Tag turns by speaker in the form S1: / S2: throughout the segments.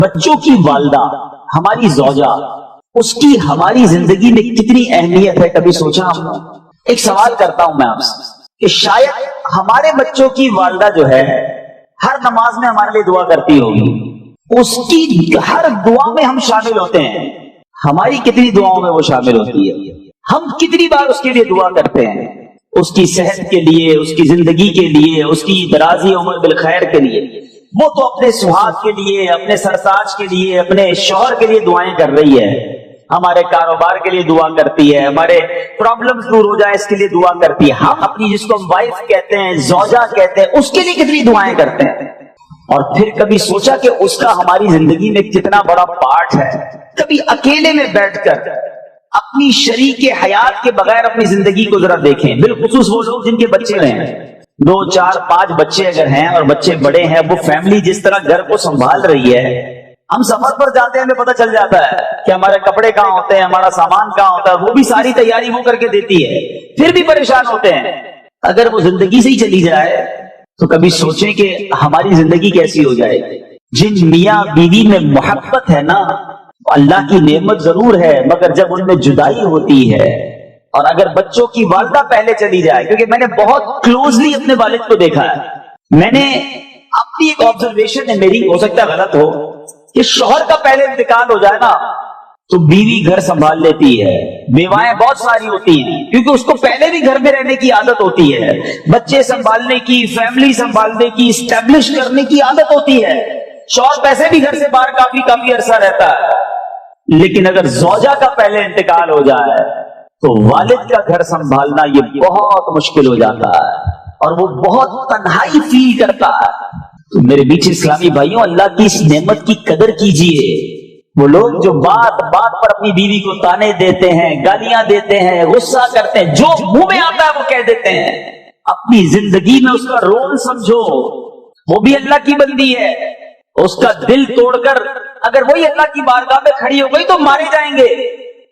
S1: بچوں کی والدہ ہماری زوجہ، اس کی ہماری زندگی میں کتنی اہمیت ہے، کبھی سوچا ہم نے؟ ایک سوال کرتا ہوں میں آپ سے کہ شاید ہمارے بچوں کی والدہ جو ہے ہر نماز میں ہمارے لیے دعا کرتی ہوگی، اس کی ہر دعا میں ہم شامل ہوتے ہیں، ہماری کتنی دعاؤں میں وہ شامل ہوتی ہے؟ ہم کتنی بار اس کے لیے دعا کرتے ہیں، اس کی صحت کے لیے، اس کی زندگی کے لیے، اس کی درازی عمر بالخیر کے لیے؟ وہ تو اپنے سہاگ کے لیے، اپنے سرتاج کے لیے، اپنے شوہر کے لیے دعائیں کر رہی ہے، ہمارے کاروبار کے لیے دعا کرتی ہے، ہمارے پرابلمز دور ہو جائے اس کے لیے دعا کرتی ہے۔ ہم اپنی جس کو ہم وائف کہتے ہیں، زوجہ کہتے ہیں، اس کے لیے کتنی دعائیں کرتے ہیں؟ اور پھر کبھی سوچا کہ اس کا ہماری زندگی میں کتنا بڑا پارٹ ہے؟ کبھی اکیلے میں بیٹھ کر اپنی شریک حیات کے بغیر اپنی زندگی کو ذرا دیکھیں، بالخصوص وہ لوگ جن کے بچے ہیں، 2 4 5 بچے اگر ہیں اور بچے بڑے ہیں، وہ فیملی جس طرح گھر کو سنبھال رہی ہے۔ ہم سفر پر جاتے ہیں، ہمیں پتہ چل جاتا ہے کہ ہمارے کپڑے کہاں ہوتے ہیں، ہمارا سامان کہاں ہوتا ہے، وہ بھی ساری تیاری وہ کر کے دیتی ہے، پھر بھی پریشان ہوتے ہیں۔ اگر وہ زندگی سے ہی چلی جائے تو کبھی سوچیں کہ ہماری زندگی کیسی ہو جائے گی۔ جن میاں بیوی میں محبت ہے نا، اللہ کی نعمت ضرور ہے، مگر جب ان میں جدائی ہوتی ہے، اور اگر بچوں کی والدہ پہلے چلی جائے، کیونکہ میں نے بہت کلوزلی اپنے والد کو دیکھا ہے، میں نے اپنی ایک آبزرویشن ہے میری، ہو سکتا ہے غلط ہو، کہ شوہر کا پہلے انتقال ہو جائے نا تو بیوی گھر سنبھال لیتی ہے، بیوائیں بہت ساری ہوتی ہیں، کیونکہ اس کو پہلے بھی گھر میں رہنے کی عادت ہوتی ہے، بچے سنبھالنے کی، فیملی سنبھالنے کی، اسٹیبلش کرنے کی عادت ہوتی ہے۔ شوہر پیسے بھی گھر سے باہر کافی عرصہ رہتا ہے، لیکن اگر زوجہ کا پہلے انتقال ہو جائے تو والد کا گھر سنبھالنا یہ بہت مشکل ہو جاتا ہے، اور وہ بہت تنہائی فیل کرتا ہے۔ تو میرے بیچ اسلامی بھائیوں، اللہ کی اس نعمت کی قدر کیجئے۔ وہ لوگ جو بات بات پر اپنی بیوی کو تانے دیتے ہیں، گالیاں دیتے ہیں، غصہ کرتے ہیں، جو منہ میں آتا ہے وہ کہہ دیتے ہیں، اپنی زندگی میں اس کا رول سمجھو، وہ بھی اللہ کی بندی ہے، اس کا دل توڑ کر اگر وہی اللہ کی بارگاہ میں کھڑی ہو گئی تو مارے جائیں گے۔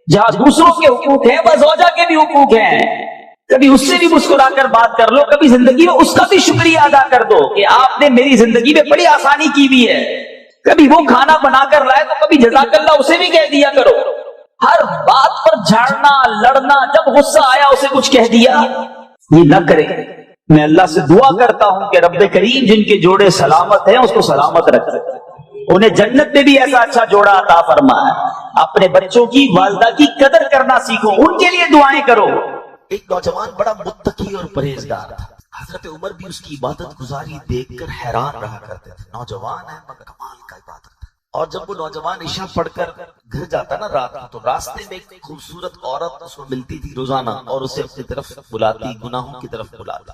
S1: جہاں دوسروں کے حقوق ہیں، وہ زوجہ کے بھی حقوق ہیں، کبھی اس سے بھی مسکرا کر بات کر لو، کبھی زندگی میں اس کا بھی شکریہ ادا کر دو کہ آپ نے میری زندگی میں بڑی آسانی کی بھی ہے۔ کبھی وہ کھانا بنا کر لائے تو کبھی جزاک اللہ اسے بھی کہہ دیا کرو۔ ہر بات پر جھاڑنا، لڑنا، جب غصہ آیا اسے کچھ کہہ دیا، یہ نہ کرے۔ میں اللہ سے دعا کرتا ہوں کہ رب کریم جن کے جوڑے سلامت ہیں اس کو سلامت رکھے، انہیں جنت میں بھی ایسا اچھا جوڑا عطا فرمائے۔ اپنے بچوں کی، والدہ کی قدر کرنا سیکھو، ان کے لیے دعائیں کرو۔
S2: ایک نوجوان بڑا متقی اور پرہیزگار تھا، حضرت عمر بھی اس کی عبادت گزاری دیکھ کر حیران رہا کرتے تھے۔ نوجوان ہے مگر کمال کا عبادت ہے۔ اور جب وہ نوجوان عشاء پڑھ کر گھر جاتا نا رات کو، تو راستے میں ایک خوبصورت عورت اس کو ملتی تھی روزانہ اور اسے اپنی طرف بلاتی، گناہوں کی طرف بلاتا۔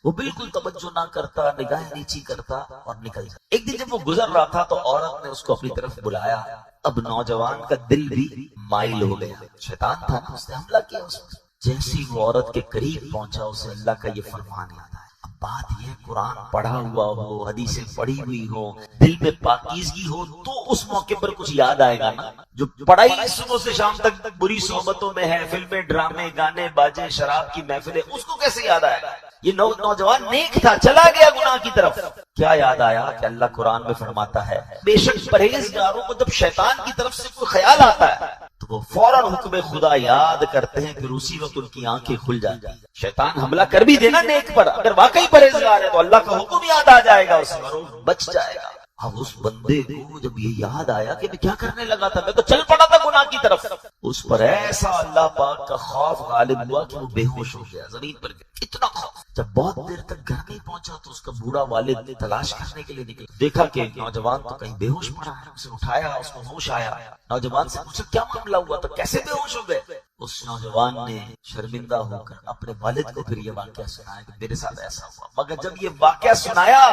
S2: وہ بالکل توجہ نہ کرتا، نگاہیں نیچی کرتا اور نکل جاتا۔ ایک دن جب وہ گزر رہا تھا تو عورت نے اس کو اپنی طرف بلایا۔ اب نوجوان کا دل بھی مائل ہو گیا، شیطان تھا نا، اس نے حملہ کیا اس پر۔ جیسی وہ عورت کے قریب پہنچا اسے اللہ کا یہ فرمان یاد آیا۔ اب بات یہ، قرآن پڑھا ہوا ہو، حدیثیں پڑھی ہوئی ہو، دل میں پاکیزگی ہو تو اس موقع پر کچھ یاد آئے گا نا۔ جو پڑھائی صبح سے شام تک بری صحبتوں میں ہے، فلمیں، ڈرامے، گانے باجے، شراب کی محفلیں، اس کو کیسے یاد آئے گا؟ یہ نوجوان نیک تھا، چلا گیا گناہ کی طرف۔ کیا یاد آیا کہ اللہ قرآن میں فرماتا ہے بے شک پرہیزگاروں کو جب شیطان کی طرف سے کوئی خیال آتا ہے تو وہ فوراً حکم خدا یاد کرتے ہیں، پھر اسی وقت ان کی آنکھیں کھل جاتی ہیں۔ شیطان حملہ کر بھی دینا نیک پر، اگر واقعی پرہیزگار ہے تو اللہ کا حکم یاد آ جائے گا اسے اور وہ بچ جائے گا۔ اب اس بندے کو جب یہ یاد آیا کہ میں کیا کرنے لگا تھا، میں تو چل پڑا تھا گناہ کی طرف، اس پر ایسا اللہ پاک کا خوف غالب ہوا کہ وہ بے ہوش ہو گیا، زمین پر گیا۔ اتنا خوف، جب بہت دیر تک گھر نہیں پہنچا تو اس کا بوڑھا والد تلاش کرنے کے لیے نکلا، دیکھا کہ نوجوان تو کہیں بے ہوش پڑا ہے۔ اسے اٹھایا، اس کو ہوش آیا، نوجوان سے پوچھا کیا معاملہ ہوا تھا، کیسے بے ہوش ہو گئے؟ اس نوجوان نے شرمندہ ہو کر اپنے والد کو پھر یہ واقعہ سنایا کہ میرے ساتھ ایسا ہوا۔ مگر جب یہ واقعہ سنایا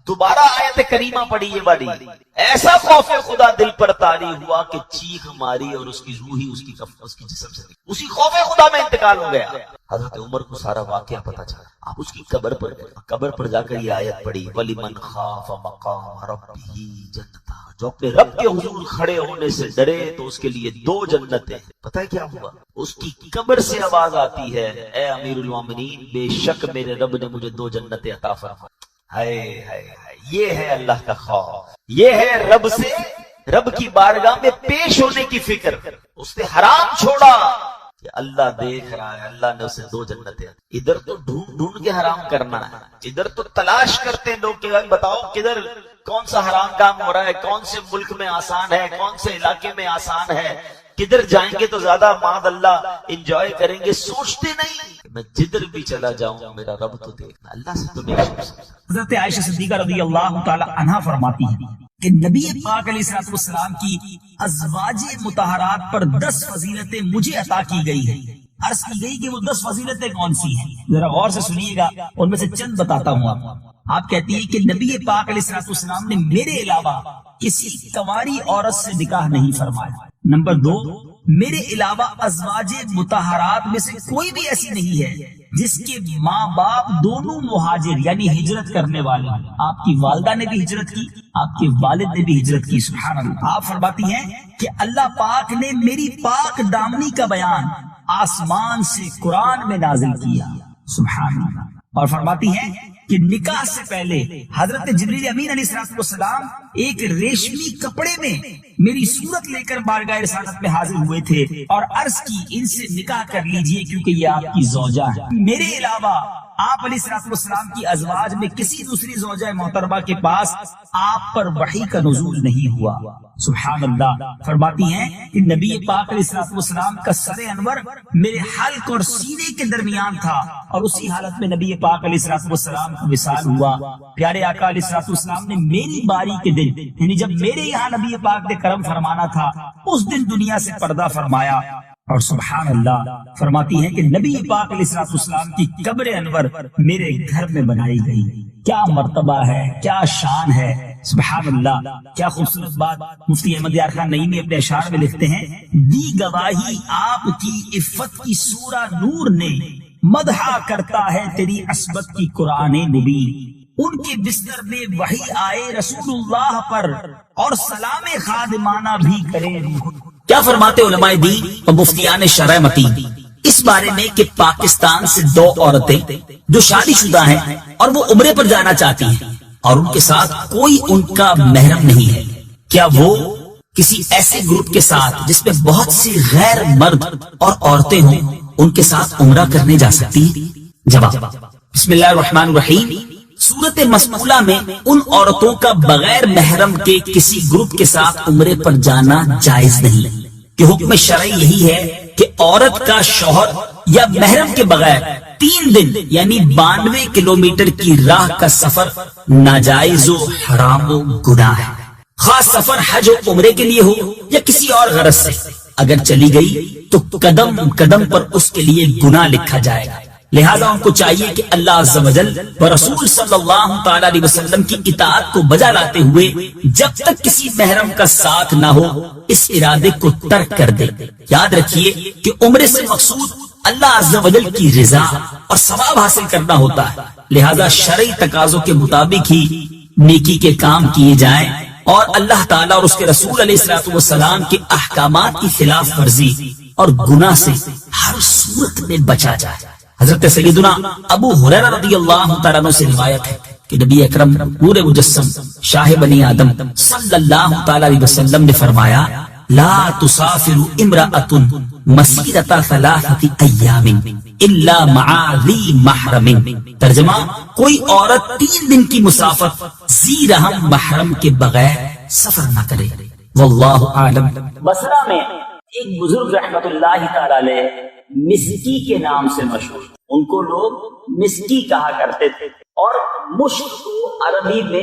S2: دوبارہ آیت کریمہ پڑھی یہ والی، ایسا خوف خدا دل پر طاری ہوا کہ چیخ ماری اور اس کی روح ہی اس کی جسم سے نکلی، اسی خوف خدا میں انتقال ہو گیا۔ حضرت عمر کو سارا واقعہ پتا چلا، آپ اس کی قبر پر گئے، قبر پر جا کر یہ آیت پڑھی وَلِمَنْ خَافَ مَقَامَ رَبِّهِ جَنَّتَانِ، جو اپنے رب کے حضور کھڑے ہونے سے ڈرے تو اس کے لیے 2 جنتیں۔ پتہ ہے کیا ہوا؟ اس کی قبر سے آواز آتی ہے اے امیر المومنین، بے شک میرے رب نے مجھے 2 جنتیں عطا فرمائیں۔ ہائے ہائے ہائے، یہ ہے اللہ کا خوف، یہ ہے رب سے رب کی بارگاہ میں پیش ہونے کی فکر، اس نے حرام چھوڑا کہ اللہ دیکھ رہا ہے، اللہ نے اسے 2 جنتیں، ادھر تو ڈھونڈ ڈھونڈ کے حرام کرنا ہے، ادھر تو تلاش کرتے ہیں لوگ کہ بتاؤ کدھر کون سا حرام کام ہو رہا ہے، کون سے ملک میں آسان ہے، کون سے علاقے میں آسان ہے، کدھر جائیں گے تو زیادہ معاذ اللہ انجوائے کریں گے. سوچتے نہیں کہ میں جدھر بھی چلا جاؤں میرا رب تو دیکھنا، اللہ سے تو نہیں چھپ سکتا.
S3: حضرت عائشہ صدیقہ رضی اللہ تعالی عنہا فرماتی ہیں کہ نبی پاک علیہ السلام کی ازواج مطہرات پر 10 فضیلتیں مجھے عطا کی گئی ہیں. عرض کی گئی کہ وہ 10 فضیلتیں کون سی ہیں؟ ذرا غور سے سنیے گا، ان میں سے چند بتاتا ہوں آپ کو. آپ کہتی ہیں کہ نبی پاک علیہ السلام نے میرے علاوہ کسی کنواری عورت سے نکاح نہیں فرمایا. نمبر 2، میرے علاوہ ازواج مطہرات میں سے کوئی بھی ایسی نہیں ہے جس کے ماں باپ دونوں مہاجر یعنی ہجرت کرنے والے ہیں. آپ کی والدہ نے بھی ہجرت کی، آپ کے والد نے بھی ہجرت کی. سبحان اللہ. آپ فرماتی ہیں کہ اللہ پاک نے میری پاک دامنی کا بیان آسمان سے قرآن میں نازل کیا. سبحان اللہ. اور فرماتی ہیں کہ نکاح سے پہلے حضرت جبریل امین علیہ السلام ایک ریشمی کپڑے میں میری صورت لے کر بارگاہ رسالت میں حاضر ہوئے تھے اور عرض کی ان سے نکاح کر لیجئے کیونکہ یہ آپ کی زوجہ ہے. میرے علاوہ آپ علیہ السلام کی ازواج میں کسی دوسری زوجہ محترمہ کے پاس آپ پر وحی کا نزول نہیں ہوا. سبحان اللہ. فرماتی ہیں کہ نبی پاک علیہ السلام کا سر انور میرے حلق اور سینے کے درمیان تھا اور اسی حالت میں نبی پاک علیہ السلام کا وصال ہوا. پیارے آقا علیہ السلام نے میری باری کے دن یعنی جب میرے یہاں نبی پاک نے کرم فرمانا تھا اس دن دنیا سے پردہ فرمایا. اور سبحان اللہ فرماتی ہیں کہ نبی پاک علیہ السلام کی قبر انور میرے گھر میں بنائی گئی. کیا مرتبہ ہے، کیا شان ہے. سبحان اللہ. کیا خوبصورت بات. مفتی احمد یار خان نعیمی اپنے اشعار میں لکھتے ہیں، دی گواہی آپ کی عفت کی سورہ نور نے، مدحا کرتا ہے تیری عصمت کی قرآن مبین. ان کے بستر میں وحی آئے رسول اللہ پر اور سلام خادمانہ بھی کرے. کیا فرماتے علماء دین اور مفتیان شرع متین اس بارے میں کہ پاکستان سے 2 عورتیں جو شادی شدہ ہیں اور وہ عمرے پر جانا چاہتی ہیں اور ان کے ساتھ کوئی ان کا محرم نہیں ہے، کیا وہ کسی ایسے گروپ کے ساتھ جس میں بہت سی غیر مرد اور عورتیں ہوں ان کے ساتھ عمرہ کرنے جا سکتی ہیں؟ جواب، بسم اللہ الرحمن الرحیم. سورت مسمولہ میں ان عورتوں کا بغیر محرم کے کسی گروپ کے ساتھ عمرے پر جانا جائز نہیں کہ حکم شرعی یہی ہے کہ عورت کا شوہر یا محرم کے بغیر 3 دن یعنی 92 کلومیٹر کی راہ کا سفر ناجائز و حرام و گناہ ہے، خاص سفر حج و عمرے کے لیے ہو یا کسی اور غرض سے. اگر چلی گئی تو قدم قدم پر اس کے لیے گناہ لکھا جائے گا. لہذا ان کو چاہیے کہ اللہ عز و جل و رسول صلی اللہ تعالی علیہ وسلم کی اطاعت کو بجا لاتے ہوئے جب تک کسی محرم کا ساتھ نہ ہو اس ارادے کو ترک کر دے. یاد رکھیے کہ عمرے سے مقصود اللہ عز و جل کی رضا اور ثواب حاصل کرنا ہوتا ہے. لہذا شرعی تقاضوں کے مطابق ہی نیکی کے کام کیے جائیں اور اللہ تعالیٰ اور اس کے رسول علیہ السلام کے احکامات کی خلاف ورزی اور گناہ سے ہر صورت میں بچا جائے. حضرت سیدنا ابو ہریرہ رضی اللہ تعالیٰ عنہ سے روایت ہے کہ نبی اکرم نور مجسم شاہ بنی آدم صلی اللہ تعالیٰ علیہ وسلم نے فرمایا، لا تسافر امرأۃ مسیرۃ 3 ایام الا مع ذی محرم. ترجمہ، کوئی عورت 3 دن کی مسافت ذی رحم محرم کے بغیر سفر نہ کرے. واللہ اعلم.
S1: بصرہ میں ایک بزرگ رحمت اللہ تعالی علیہ مسکی کے نام سے مشہور، ان کو لوگ مسکی کہا کرتے تھے اور مشک کو عربی میں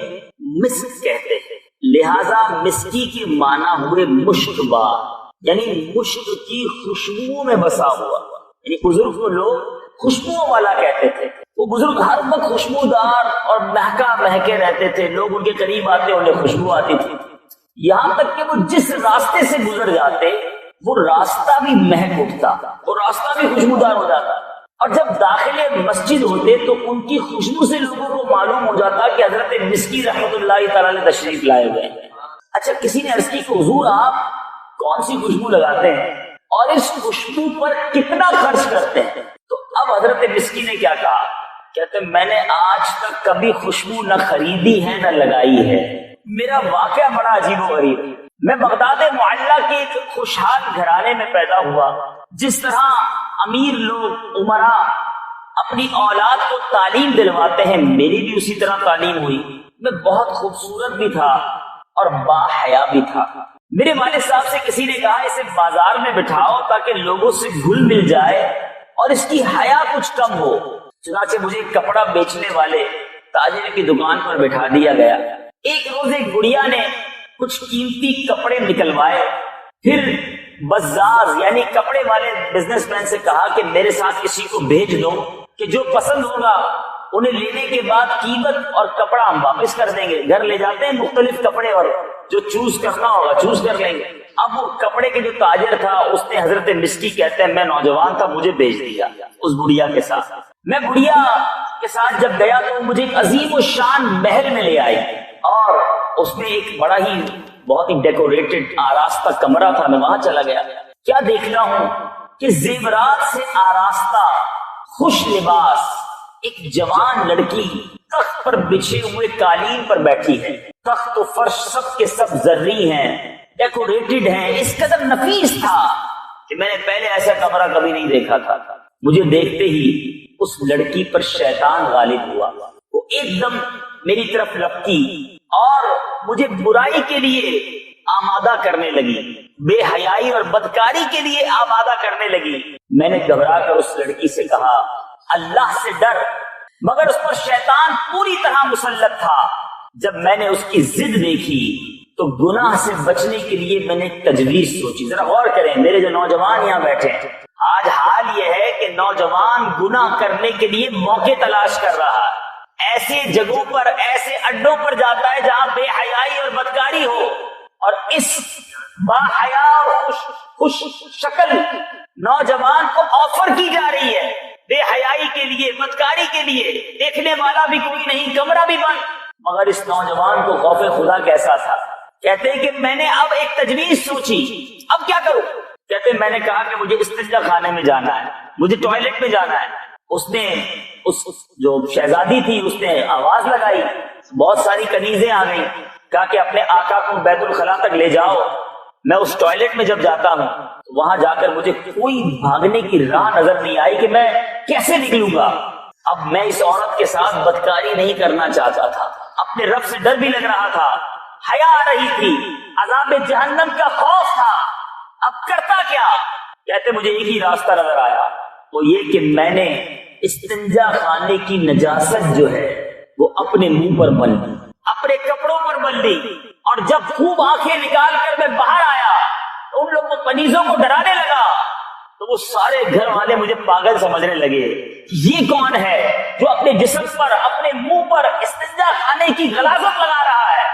S1: مسک کہتے ہیں. لہذا مسکی کے معنی ہوئے مشک بار یعنی مشک کی خوشبو میں بسا ہوا. یعنی بزرگ کو لوگ خوشبو والا کہتے تھے. وہ بزرگ ہر وقت خوشبودار اور مہکے رہتے تھے، لوگ ان کے قریب آتے انہیں خوشبو آتی تھی، یہاں تک کہ وہ جس راستے سے گزر جاتے وہ راستہ بھی مہک اٹھتا، وہ راستہ بھی خوشبودار ہو جاتا. اور جب داخل مسجد ہوتے تو ان کی خوشبو سے لوگوں کو معلوم ہو جاتا کہ حضرت مسکی رحمت اللہ تعالیٰ نے تشریف لائے ہوئے ہیں. اچھا، کسی نے عرض کی کہ حضور آپ کون سی خوشبو لگاتے ہیں اور اس خوشبو پر کتنا خرچ کرتے ہیں؟ تو اب حضرت مسکی نے کیا کہا؟ کہتے ہیں میں نے آج تک کبھی خوشبو نہ خریدی ہے نہ لگائی ہے. میرا واقعہ بڑا عجیب و غریب. میں بغداد معلّہ کے ایک خوشحال گھرانے میں پیدا ہوا. جس طرح امیر لوگ عمرا اپنی اولاد کو تعلیم دلواتے ہیں، میری بھی اسی طرح تعلیم ہوئی. میں بہت خوبصورت بھی تھا اور باحیا بھی تھا. میرے والد صاحب سے کسی نے کہا اسے بازار میں بٹھاؤ تاکہ لوگوں سے گھل مل جائے اور اس کی حیا کچھ کم ہو. چنانچہ مجھے کپڑا بیچنے والے تاجر کی دکان پر بٹھا دیا گیا. ایک روز ایک گڑیا نے کچھ قیمتی کپڑے نکلوائے، پھر بزاز یعنی کپڑے والے بزنس مین سے کہا کہ میرے ساتھ کسی کو بھیج دو کہ جو پسند ہوگا انہیں لینے کے بعد قیمت اور کپڑا ہم واپس کر دیں گے. گھر لے جاتے ہیں مختلف کپڑے اور جو چوز کرنا ہوگا چوز کر لیں گے. اب وہ کپڑے کے جو تاجر تھا اس نے حضرت مسکی کہتے ہیں میں نوجوان تھا مجھے بھیج دیا اس بڑھیا کے ساتھ. میں بڑھیا کے ساتھ جب گیا تو مجھے ایک عظیم الشان محل میں لے آئی اور اس میں ایک بڑا ہی بہت ہی ڈیکوریٹڈ آراستہ کمرہ تھا. میں وہاں چلا گیا. کیا دیکھتا ہوں کہ زیورات سے آراستہ خوش لباس ایک جوان لڑکی تخت پر بچھے ہوئے قالین پر بیٹھی ہے. تخت و فرش سب کے سب زرعی ہیں، ڈیکوریٹڈ ہیں. اس قدر نفیس تھا کہ میں نے پہلے ایسا کمرہ کبھی نہیں دیکھا تھا. مجھے دیکھتے ہی اس لڑکی پر شیطان غالب ہوا. وہ ایک دم میری طرف لپکی اور مجھے برائی کے لیے آمادہ کرنے لگی، بے حیائی اور بدکاری کے لیے آمادہ کرنے لگی. میں نے گھبرا کر اس لڑکی سے کہا اللہ سے ڈر، مگر اس پر شیطان پوری طرح مسلط تھا. جب میں نے اس کی ضد دیکھی تو گناہ سے بچنے کے لیے میں نے ایک تجویز سوچی. ذرا غور کریں میرے جو نوجوان یہاں بیٹھے ہیں، آج حال یہ ہے کہ نوجوان گناہ کرنے کے لیے موقع تلاش کر رہا ہے. ایسے جگہوں پر ایسے اڈوں پر جاتا ہے جہاں بے حیائی اور بدکاری ہو، اور اس با حیا اور خوش شکل نوجوان کو آفر کی جا رہی ہے بے حیائی کے لیے، بدکاری کے لیے. دیکھنے والا بھی کوئی نہیں، کمرہ بھی بند. مگر اس نوجوان کو خوف خدا کیسا تھا. کہتے ہیں کہ میں نے اب ایک تجویز سوچی، اب کیا کروں. کہتے ہیں میں نے کہا کہ مجھے استنجا خانے میں جانا ہے، مجھے ٹوائلٹ میں جانا ہے. اس نے اس جو شہزادی تھی اس نے آواز لگائی، بہت ساری کنیزیں آ گئیں. کہا کہ اپنے آقا کو بیت الخلا تک لے جاؤ. میں اس ٹوائلٹ میں جب جاتا ہوں تو وہاں جا کر مجھے کوئی بھاگنے کی راہ نظر نہیں آئی کہ میں کیسے نکلوں گا. اب میں اس عورت کے ساتھ بدکاری نہیں کرنا چاہتا تھا، اپنے رب سے ڈر بھی لگ رہا تھا، حیا آ رہی تھی، عذاب جہنم کا خوف تھا. اب کرتا کیا. کہتے مجھے ایک ہی راستہ نظر آیا، وہ یہ کہ میں نے استنجا خانے کی نجاست جو ہے وہ اپنے منہ پر مل دی، اپنے کپڑوں پر مل دی. اور جب خوب آنکھیں نکال کر میں باہر آیا تو ان لوگوں کنیزوں کو ڈرانے لگا تو وہ سارے گھر والے مجھے پاگل سمجھنے لگے. یہ کون ہے جو اپنے جسم پر اپنے منہ پر استنجا خانے کی غلاظت لگا رہا ہے.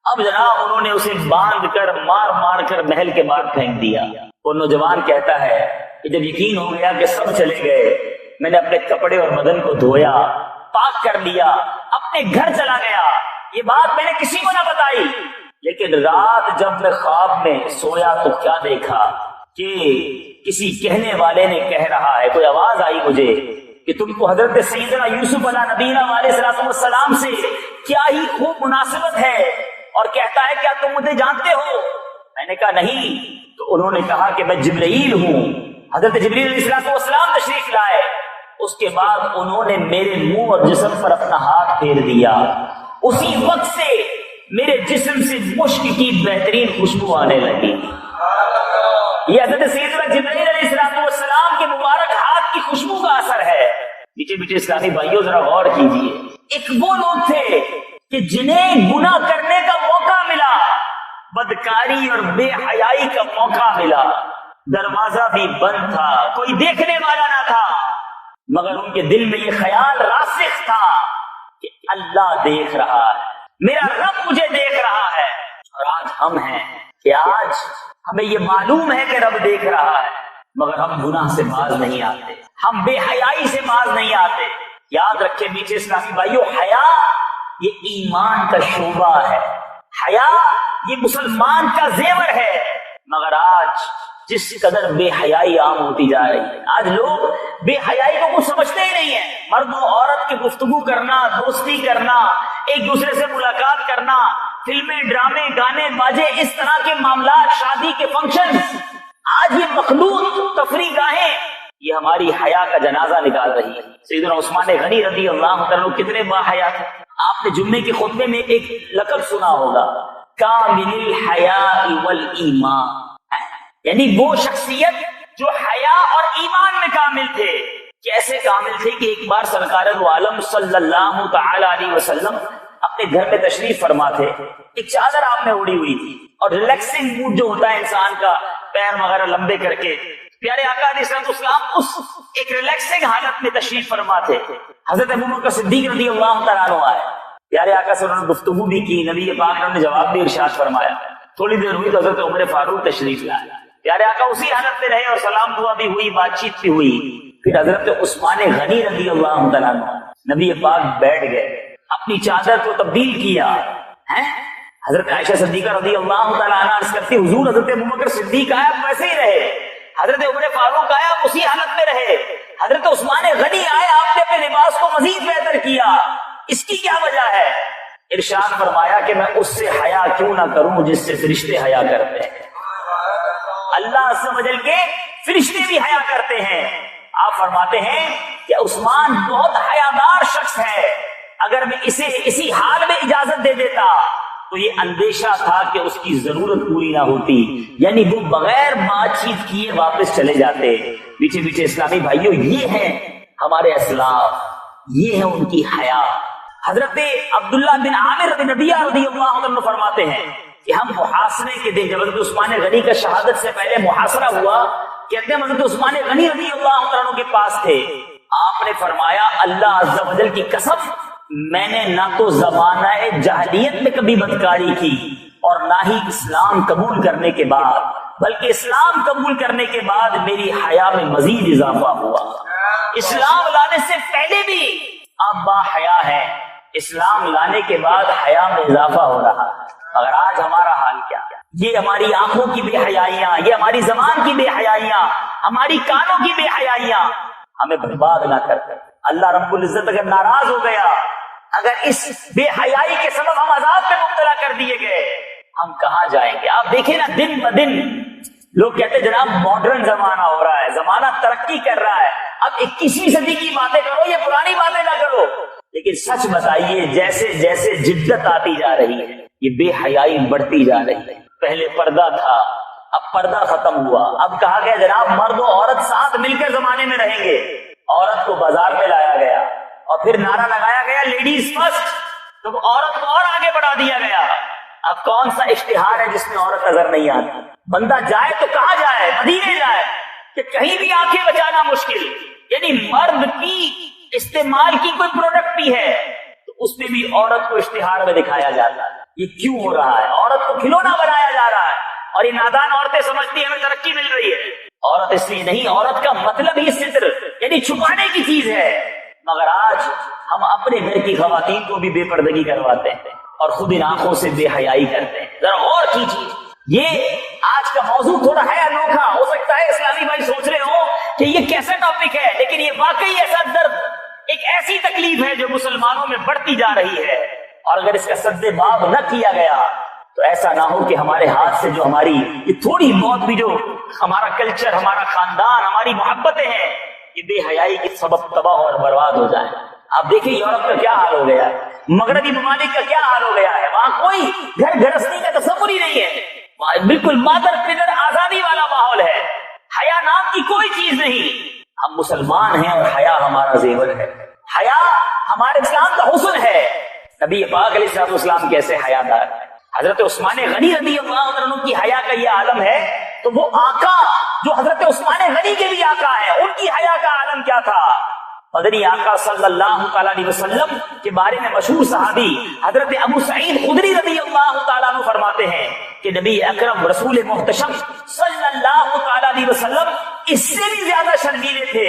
S1: اب جناب انہوں نے اسے باندھ کر مار مار کر محل کے باہر پھینک دیا. وہ نوجوان کہتا ہے کہ جب یقین ہو گیا کہ سب چلے گئے، میں نے اپنے کپڑے اور بدن کو دھویا، پاک کر لیا، اپنے گھر چلا گیا. یہ بات میں نے کسی کو نہ بتائی. لیکن رات جب میں خواب میں سویا تو کیا دیکھا کہ کسی کہنے والے نے کہہ رہا ہے، کوئی آواز آئی مجھے کہ تم کو حضرت سیدنا یوسف علیہ نبینا علیہ السلام سے کیا ہی خوب مناسبت ہے، اور کہتا ہے کیا تم مجھے جانتے ہو. میں نے کہا نہیں. تو انہوں نے کہا کہ میں جبرائیل ہوں. حضرت جبرائیل علیہ السلام تشریف لائے. اس کے بعد انہوں نے میرے منہ اور جسم پر اپنا ہاتھ پھیر دیا. اسی وقت سے میرے جسم سے مشک کی بہترین خوشبو آنے لگی. یہ حضرت سیدنا جبرائیل علیہ السلام کے مبارک ہاتھ کی خوشبو کا اثر ہے. میٹھے میٹھے اسلامی بھائیوں ذرا غور کیجیے. ایک وہ لوگ تھے کہ جنہیں گناہ کرنے کا موقع ملا، بدکاری اور بے حیائی کا موقع ملا، دروازہ بھی بند تھا، کوئی دیکھنے والا نہ تھا، مگر ان کے دل میں یہ خیال راسخ تھا کہ اللہ دیکھ رہا ہے، میرا رب مجھے دیکھ رہا ہے. اور آج ہم ہیں کہ آج ہمیں یہ معلوم ہے کہ رب دیکھ رہا ہے، مگر ہم گناہ سے باز نہیں آتے، ہم بے حیائی سے باز نہیں آتے. یاد رکھیں میٹھے اسلامی بھائیوں، حیا یہ ایمان کا شعبہ ہے، حیا یہ مسلمان کا زیور ہے. مگر آج جس قدر بے حیائی عام ہوتی جا رہی ہے، آج لوگ بے حیائی کو کچھ سمجھتے ہی نہیں ہیں. مرد و عورت کی گفتگو کرنا، دوستی کرنا، ایک دوسرے سے ملاقات کرنا، فلمیں، ڈرامے، گانے، باجے، اس طرح کے معاملات، شادی کے فنکشن، آج یہ مخلوط تفریح گاہیں یہ ہماری حیا کا جنازہ نکال رہی ہے۔ سیدنا عثمان غنی رضی اللہ عنہ کتنے با حیا تھے۔ آپ نے جمعے کے خطبے میں ایک لقب سنا ہوگا، کامل الحیاء والایمان، یعنی وہ شخصیت جو حیا اور ایمان میں کامل تھے۔ کیسے کامل تھے کہ ایک بار سرکار دو عالم صلی اللہ تعالی علیہ وسلم اپنے گھر میں تشریف فرما تھے، ایک چادر آپ نے اوڑی ہوئی تھی اور ریلیکسنگ موڈ جو ہوتا ہے انسان کا، پیر وغیرہ لمبے کر کے، پیارے آقا علیہ السلام اس ایک ریلیکسنگ حالت میں تشریف فرما تھے۔ حضرت ابوبکر صدیق رضی اللہ تعالیٰ عنہ آئے، پیارے آقا سے انہوں نے گفتگو بھی کی، نبی پاک نے جواب بھی ارشاد فرمایا۔ تھوڑی دیر ہوئی تو حضرت عمر فاروق تشریف لائے، پیارے آقا اسی حالت میں رہے اور سلام دعا بھی ہوئی، بات چیت بھی ہوئی۔ پھر حضرت عثمان غنی رضی اللہ تعالیٰ عنہ نبی پاک بیٹھ گئے، اپنی چادر کو تبدیل کیا۔ حضرت عائشہ صدیقہ رضی اللہ تعالیٰ عنہ عرض کرتی، حضور حضرت ابوبکر صدیق آیا ویسے ہی رہے، حضرت عمر فاروق آیا اسی حالت میں رہے، حضرت عثمان غنی آئے آپ نے اپنے لباس کو مزید بہتر کیا، اس کی کیا وجہ ہے؟ ارشاد فرمایا کہ میں اس سے حیا کیوں نہ کروں جس سے فرشتے حیا کرتے ہیں۔ اللہ عز و جل کے فرشتے بھی حیا کرتے ہیں۔ آپ فرماتے ہیں کہ عثمان بہت حیادار شخص ہے، اگر میں اسے اسی حال میں اجازت دے دیتا تو یہ اندیشہ تھا کہ اس کی ضرورت پوری نہ ہوتی، یعنی وہ بغیر بات چیت کیے واپس چلے جاتے۔ پیچھے پیچھے اسلامی بھائیوں، یہ ہیں ہمارے اسلاف، یہ ہے ان کی حیا۔ حضرت عبداللہ بن عامر بن ربیعہ رضی اللہ عنہ فرماتے ہیں کہ ہم محاصرے کے دن، جب حضرت عثمان غنی کا شہادت سے پہلے محاصرہ ہوا، کہتے ہیں حضرت عثمان غنی رضی اللہ عنہ کے پاس تھے، آپ نے فرمایا اللہ عز و جل کی قسم، میں نے نہ تو زمانہ جاہلیت میں کبھی بدکاری کی اور نہ ہی اسلام قبول کرنے کے بعد، بلکہ اسلام قبول کرنے کے بعد میری حیا میں مزید اضافہ ہوا۔ اسلام لانے سے پہلے بھی آپ با حیا ہیں، اسلام لانے کے بعد حیا میں اضافہ ہو رہا ہے۔ مگر آج ہمارا حال کیا؟ یہ ہماری آنکھوں کی بے حیائیاں، یہ ہماری زبان کی بے حیائیاں، ہماری کانوں کی بے حیائیاں ہمیں برباد نہ کرتے۔ اللہ رب العزت اگر ناراض ہو گیا، اگر اس بے حیائی کے سبب ہم عذاب میں مبتلا کر دیے گئے، ہم کہاں جائیں گے؟ آپ دیکھیں نا، دن بدن لوگ کہتے ہیں جناب ماڈرن زمانہ ہو رہا ہے، زمانہ ترقی کر رہا ہے، اب 21ویں صدی کی باتیں کرو، یہ پرانی باتیں نہ کرو۔ لیکن سچ بتائیے، جیسے جیسے جدت آتی جا رہی ہے، یہ بے حیائی بڑھتی جا رہی ہے۔ پہلے پردہ تھا، اب پردہ ختم ہوا، اب کہا گیا جناب مرد و عورت ساتھ مل کر زمانے میں رہیں گے۔ عورت کو بازار میں لایا گیا اور پھر نعرہ لگایا گیا لیڈیز فرسٹ، تو عورت کو اور آگے بڑھا دیا گیا۔ اب کون سا اشتہار ہے جس میں عورت نظر نہیں آتی؟ بندہ جائے تو کہاں جائے؟ مدینے جائے کہ کہیں بھی آنکھیں بچانا مشکل، یعنی مرد کی استعمال کی کوئی پروڈکٹ بھی ہے تو اس میں بھی عورت کو اشتہار میں دکھایا جاتا ہے۔ یہ کیوں ہو رہا ہے؟ عورت کو کھلونا بنایا جا رہا ہے اور یہ نادان عورتیں سمجھتی ہیں ہمیں ترقی مل رہی ہے۔ عورت اس لیے نہیں، عورت کا مطلب ہی ستر یعنی چھپانے کی چیز ہے۔ مگر آج ہم اپنے گھر کی خواتین کو بھی بے پردگی کرواتے ہیں اور خود ان آنکھوں سے بے حیائی کرتے ہیں۔ ذرا اور کیجیے، یہ آج کا موضوع تھوڑا ہے انوکھا، ہو سکتا ہے اسلامی بھائی سوچ رہے ہوں کہ یہ کیسا ٹاپک ہے، لیکن یہ واقعی ایسا درد، ایک ایسی تکلیف ہے جو مسلمانوں میں بڑھتی جا رہی ہے، اور اگر اس کا سد باب نہ کیا گیا تو ایسا نہ ہو کہ ہمارے ہاتھ سے جو ہماری یہ تھوڑی بہت بھی جو ہمارا کلچر، ہمارا خاندان، ہماری محبتیں ہیں، یہ بے حیائی کے سبب تباہ اور برباد ہو جائیں۔ آپ دیکھیں یورپ کا کیا حال ہو گیا ہے، مغربی ممالک کا کیا حال ہو گیا ہے، وہاں کوئی گھر گھرستی کا تصور ہی نہیں ہے، وہاں بالکل مادر پدر آزادی والا ماحول ہے، حیا نام کی کوئی چیز نہیں۔ ہم مسلمان ہیں اور حیا ہمارا زیور ہے، حیا ہمارے اسلام کا حسن ہے۔ نبی پاک علیہ السلام کیسے حیادار ہے، حضرت عثمان غنی رضی اللہ عنہ کی حیا کا یہ عالم ہے، تو وہ آقا جو حضرت عثمان غنی کے بھی آقا ہے، ان کی حیا کا عالم کیا تھا؟ مدنی آقا صلی اللہ علیہ وسلم کے بارے میں مشہور صحابی حضرت ابو سعید خدری رضی اللہ تعالیٰ عنہ فرماتے ہیں کہ نبی اکرم رسول محتشم صلی اللہ علیہ وسلم اس سے بھی زیادہ شرمیلے تھے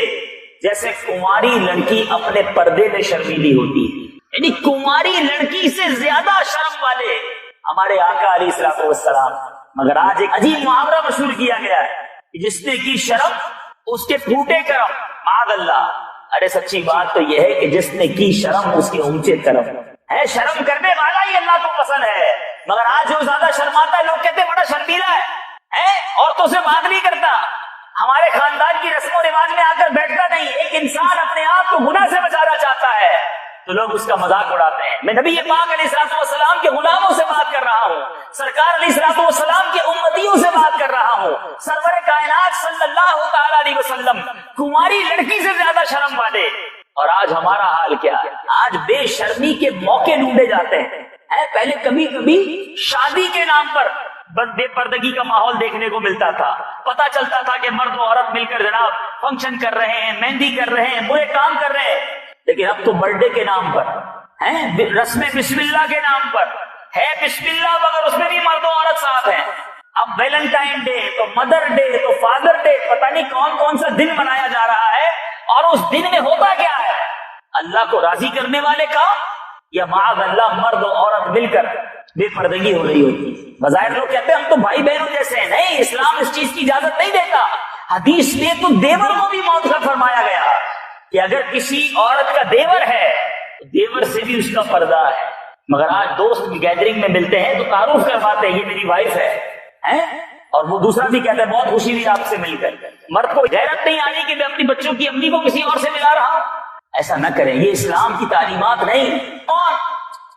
S1: جیسے کنواری لڑکی اپنے پردے میں شرمیلی ہوتی ہے، یعنی کنواری لڑکی سے زیادہ شرم والے ہمارے آقا علیہ الصلوۃ والسلام۔ مگر آج ایک عجیب محاورہ مشہور کیا گیا ہے کہ جس نے کی شرم اس کے پھوٹے کرم، معاذ اللہ۔ ارے سچی بات تو یہ ہے کہ جس نے کی شرم اس کے اونچے کرم ہے، شرم کرنے والا ہی اللہ کو پسند ہے۔ مگر آج جو زیادہ شرماتا ہے لوگ کہتے ہیں بڑا شرمیلا ہے، عورتوں سے بات نہیں کرتا، ہمارے خاندان کی رسم و رواج میں آ کر بیٹھتا نہیں۔ ایک انسان اپنے آپ کو گناہ سے بچانا چاہتا ہے تو لوگ اس کا مذاق اڑاتے ہیں۔ میں نبی پاک علیہ الصلوۃ والسلام کے غلاموں سے بات کر رہا ہوں، سرکار علیہ الصلوۃ والسلام کے امتیوں سے بات کر رہا ہوں، سرور کائنات صلی اللہ تعالی علیہ وسلم کماری لڑکی سے زیادہ شرم والے۔ اور آج ہمارا حال کیا ہے؟ آج بے شرمی کے موقع ڈھونڈے جاتے ہیں۔ پہلے کبھی کبھی شادی کے نام پر بے پردگی کا ماحول دیکھنے کو ملتا تھا، پتا چلتا تھا کہ مرد و عورت مل کر جناب فنکشن کر رہے ہیں، مہندی کر رہے ہیں، برے کام کر رہے ہیں۔ لیکن اب تو برتھ ڈے کے نام پر رسم بسم اللہ کے نام پر ہے بسم اللہ، مگر اس میں بھی مرد و عورت ساتھ ہیں۔ اب ویلنٹائن ڈے تو مدر ڈے تو فادر ڈے، پتہ نہیں کون کون سا دن منایا جا رہا ہے، اور اس دن میں ہوتا کیا ہے؟ اللہ کو راضی کرنے والے کام یا معاذ اللہ مرد و عورت مل کر بے پردگی ہو رہی ہوتی ہے۔ بظاہر لوگ کہتے ہیں ہم تو بھائی بہنوں جیسے ہیں، نہیں، اسلام اس چیز کی اجازت نہیں دیتا۔ حدیث میں تو دیور کو بھی موت کا فرمایا گیا کہ اگر کسی عورت کا دیور ہے تو دیور سے بھی اس کا پردہ ہے۔ مگر آج دوست گیدرنگ میں ملتے ہیں تو تعارف کرواتے ہیں یہ میری وائف ہے، اور وہ دوسرا بھی کہتا ہے بہت خوشی ہوئی آپ سے مل کر۔ مرد کو غیرت نہیں آنی کہ میں اپنی بچوں کی امی کو کسی اور سے ملا رہا ہوں، ایسا نہ کریں، یہ اسلام کی تعلیمات نہیں۔ اور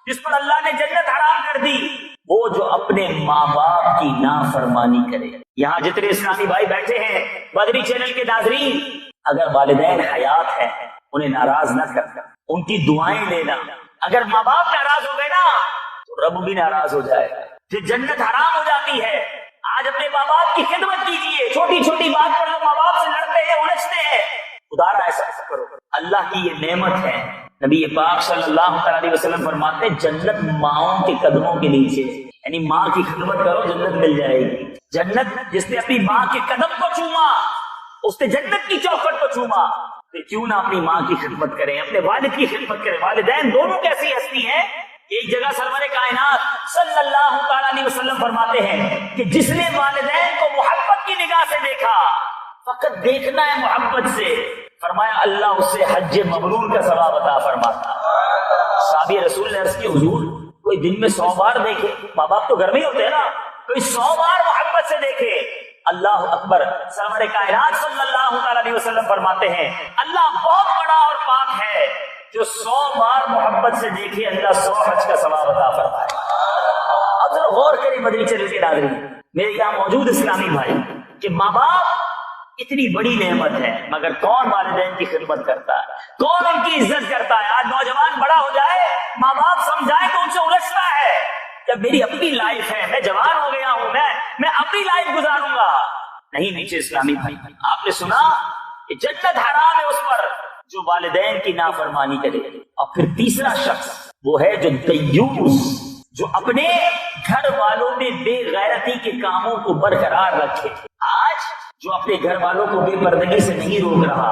S1: جس پر اللہ نے جنت حرام کر دی وہ جو اپنے ماں باپ کی نافرمانی کرے۔ یہاں جتنے اسلامی بھائی بیٹھے ہیں، بدری چینل کے ناظرین، اگر والدین حیات ہیں انہیں ناراض نہ کر ان کی دعائیں لینا۔ اگر ماں باپ ناراض ہو گئے نا تو رب بھی ناراض ہو جائے گا، پھر جنت حرام ہو جاتی ہے۔ آج اپنے ماں باپ کی خدمت کیجیے، چھوٹی چھوٹی بات پر لوگ ماں باپ سے لڑتے ہیں، الجھتے ہیں، خدا را ایسا کرو، اللہ کی یہ نعمت ہے۔ نبی پاک صلی اللہ علیہ وسلم فرماتے ہیں جنت ماؤں کے قدموں کے نیچے، یعنی ماں کی خدمت کرو جنت مل جائے گی۔ جنت جس نے اپنی ماں کے قدم کو چوما اس نے جنت کی چوکھٹ کو چوما، پھر کیوں نہ اپنی ماں کی خدمت کریں، اپنے والد کی خدمت کریں۔ والدین دونوں کیسی ہستی ہیں، ایک جگہ سرور کائنات صلی اللہ تعالی علیہ وسلم فرماتے ہیں کہ جس نے والدین کو محبت کی نگاہ سے دیکھا، فقط دیکھنا ہے محبت سے، فرمایا اللہ اس سے حج مبرور کا ثواب عطا فرماتا۔ صحابی رسول نے عرض کی حضور کوئی دن میں 100 بار دیکھے، ماں باپ تو گھر میں ہی ہوتے ہیں نا، کوئی 100 بار محبت سے دیکھے، اللہ اکبر۔ سرور کائنات صلی اللہ علیہ وسلم فرماتے ہیں اللہ بہت بڑا اور پاک ہے، جو 100 بار محبت سے دیکھے اللہ 100 حج کا ثواب عطا فرمائے۔ اب ذرا غور کریں مدنی چینل کے ناظرین، میرے یہاں موجود اسلامی بھائی، کہ ماں باپ اتنی بڑی نعمت ہے، مگر کون والدین کی خدمت کرتا ہے، کون ان کی عزت کرتا ہے؟ آج نوجوان بڑا ہو جائے، ماں باپ سمجھائے تو ان سے الجھتا ہے، جب میری اپنی لائف ہے، میں جوان ہو گیا ہوں، میں اپنی لائف گزاروں گا۔ نہیں نیچے اسلامی بھائی، آپ نے سنا کہ جنت حرام ہے اس پر جو والدین کی نافرمانی کرے۔ اور پھر تیسرا شخص وہ ہے جو دیوس، جو اپنے گھر والوں میں بے غیرتی کے کاموں کو برقرار رکھے۔ آج جو اپنے گھر والوں کو بے پردگی سے نہیں روک رہا،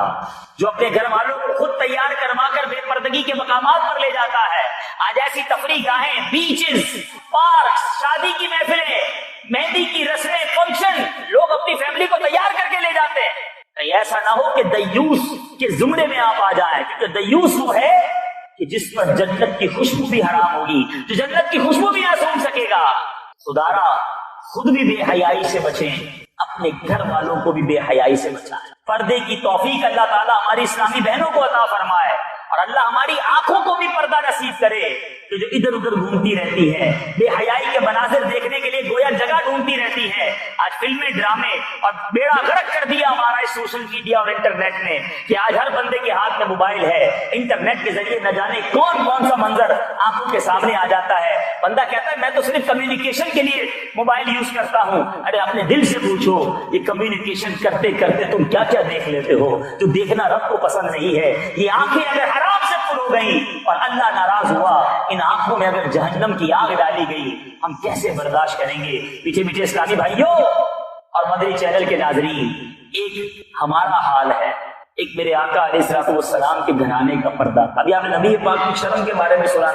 S1: جو اپنے گھر والوں کو خود تیار کروا کر بے پردگی کے مقامات پر لے جاتا ہے، آج ایسی تفریح گاہیں، بیچز، پارک، شادی کی محفلیں، مہندی کی رسمیں، فنکشن، لوگ اپنی فیملی کو تیار کر کے لے جاتے ہیں۔ کہیں ایسا نہ ہو کہ دیوس کے زمرے میں آپ آ جائیں، کیونکہ دیوس وہ ہے کہ جس پر جنت کی خوشبو بھی حرام ہوگی، جو جنت کی خوشبو بھی نہ سونگ سکے گا۔ خدارا خود بھی بے حیائی سے بچیں، اپنے گھر والوں کو بھی بے حیائی سے بچائیں۔ پردے کی توفیق اللہ تعالیٰ ہماری اسلامی بہنوں کو عطا فرمائے، اور اللہ ہماری آنکھوں کو بھی پردہ نصیب کرے کہ جو ادھر ادھر گھومتی رہتی ہے، بے حیائی کے مناظر دیکھنے کے لیے گویا جگہ ڈھونڈتی رہتی ہے۔ آج فلمیں، ڈرامے اور بیڑا غرق کر دیا ہمارا اس سوشل میڈیا اور انٹرنیٹ نے، کہ آج ہر بندے کے ہاتھ میں موبائل ہے، انٹرنیٹ کے ذریعے نہ جانے کون کون سا منظر آنکھوں کے سامنے آ جاتا ہے۔ بندہ کہتا ہے میں تو صرف کمیونیکیشن کے لیے موبائل یوز کرتا ہوں۔ ارے اپنے دل سے پوچھو، یہ کمیونیکیشن کرتے کرتے تم کیا کیا دیکھ لیتے ہو جو دیکھنا رب کو پسند نہیں ہے؟ یہ آنکھیں اگر حرام سے پر ہو گئی اور اللہ ناراض ہوا، ان آنکھوں میں اگر جہنم کی آگ ڈالی گئی، ہم کیسے برداشت کریں گے؟ پیچھے پیچھے اسلامی بھائیوں اور مدنی چینل کے ناظرین، ایک ہمارا حال ہے، ایک میرے آقا علیہ الصلوۃ والسلام کے گھرانے کا پردہ۔ ابھی آپ نے نبی پاک کی شرم کے بارے میں سنا،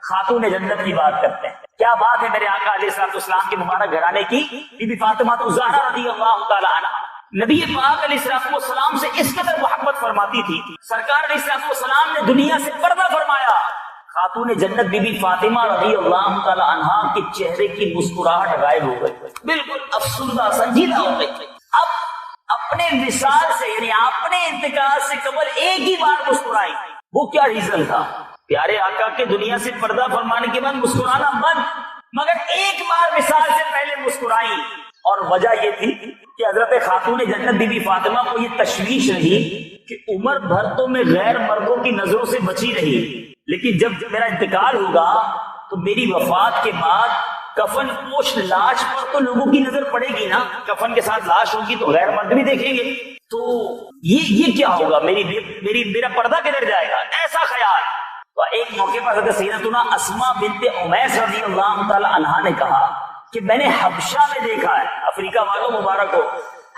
S1: خاتون جنت کی بات کرتے ہیں، کیا بات ہے میرے آقا علیہ الصلوۃ والسلام کے مبارک گھرانے کی۔ بی بی فاطمہ الزہرا رضی اللہ تعالی عنہا نبی پاک علیہ الصلوۃ والسلام سے اس قدر محبت فرماتی تھی، سرکار علیہ الصلوۃ والسلام نے دنیا سے پردہ فرمایا۔ خاتون جنت بی بی فاطمہ رضی اللہ تعالی عنہا کے چہرے کی مسکراہٹ غائب ہو گئی، بالکل افسردہ سنجیدہ ہو گئی۔ اب اپنے وصال سے یعنی اپنے انتقال سے قبل ایک ہی بار مسکرائی، وہ کیا ریزن تھا؟ پیارے آقا کے دنیا سے پردہ فرمانے کے بعد مسکرانا بند، مگر ایک بار وصال سے پہلے مسکرائی، اور وجہ یہ تھی کہ حضرت خاتون جنت بی بی فاطمہ کو یہ تشویش رہی کہ عمر بھر تو میں غیر مردوں کی نظروں سے بچی رہی، لیکن جب میرا انتقال ہوگا تو میری وفات کے بعد کفن پوش لاش پر تو لوگوں کی نظر پڑے گی نا، کفن کے ساتھ لاش ہوگی تو غیر مرد بھی دیکھیں گے، تو یہ کیا ہوگا، میرا پردہ کدھر جائے گا، ایسا خیال۔ تو ایک موقع پر حضرت سیدتنا اسماء بنت امیس رضی اللہ تعالی عنہا نے کہا کہ میں نے حبشہ میں دیکھا ہے، افریقہ والوں مبارک ہو،